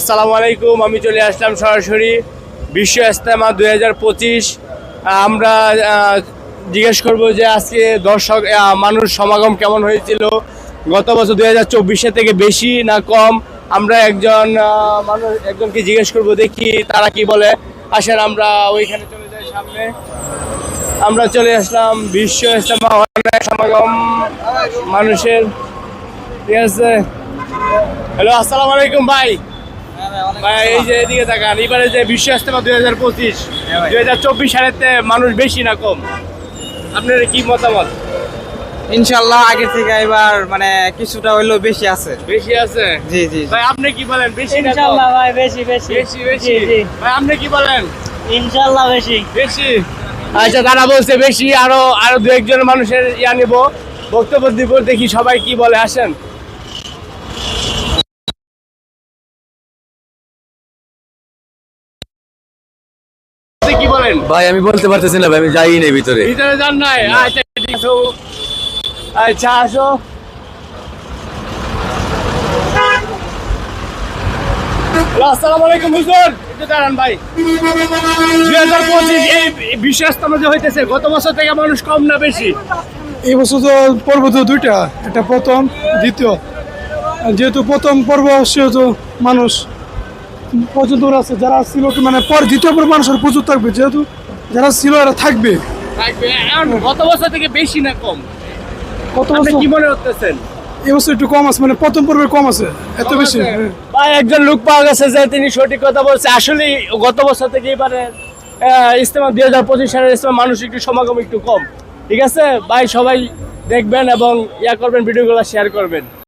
আসসালামু আলাইকুম। আমি চলে আসলাম সরাসরি বিশ্ব ইজতেমা 2025। আমরা জিজ্ঞেস করব যে আজকে দর্শক মানুষ সমাগম কেমন হয়েছিল, গত বছর 2024 থেকে বেশি না কম। আমরা একজনকে জিজ্ঞেস করব, দেখি তারা কি বলে। আসেন আমরা ওইখানে চলে যাই সামনে। আমরা চলে আসলাম বিশ্ব ইজতেমা, অনেক সমাগম মানুষের, ঠিক আছে। হ্যালো, আসসালামু আলাইকুম ভাই। ভাই এই যে এদিকে তাকান, এবারে যে বিশ্ব ইজতেমা 2025, 2024 সালেতে মানুষ বেশি না কম, আপনার কি মতামত? ইনশাআল্লাহ আগের থেকে এবার মানে কিছুটা হইলেও বেশি আছে। বেশি আছে? জি জি ভাই আপনি কি বলেন, বেশি না কম? ইনশাআল্লাহ ভাই বেশি বেশি বেশি বেশি। জি, জি। ভাই আপনি কি বলেন? ইনশাআল্লাহ বেশি বেশি। আচ্ছা, তারা বলছে বেশি। আরো দু একজন মানুষের নিব, বক্তব্য দিব, দেখি সবাই কি বলে। আসেন। কি বলেন ভাই? আমি বলতে পারতেছি না ভাই, আমি যাই নাই ভিতরে। ভিতরে যান নাই? আচ্ছা ঠিক আছে। আচ্ছা আসো। আসসালামু আলাইকুম হুজুর, একটু দাঁড়ান ভাই। 2025 এই বিশ্ব ইজতেমা যে হইতেছে, গত বছর থেকে মানুষ কম না বেশি? এই বছর তো পর্ব তো দুইটা, একটা প্রথম দ্বিতীয়। যেহেতু প্রথম পর্ব সেহেতু মানুষ পর্যন্ত আছে, যারা ছিল মানে পর দ্বিতীয় পর্ব মানুষের প্রচুর থাকবে, যেহেতু যারা ছিল এরা থাকবে। এখন গত বছর থেকে বেশি না কম, কত আপনি বছর কি মনে করতেছেন? এই বছর একটু কম আছে, মানে প্রথম পর্বে কম আছে, এত বেশি হ্যাঁ। ভাই একজন লোক পাওয়া গেছে যে তিনি সঠিক কথা বলছে। আসলে গত বছর থেকে এবারে ইজতেমা 2025 সালের ইজতেমা মানুষ একটু সমাগম একটু কম, ঠিক আছে ভাই। সবাই দেখবেন এবং করবেন, ভিডিওগুলো শেয়ার করবেন।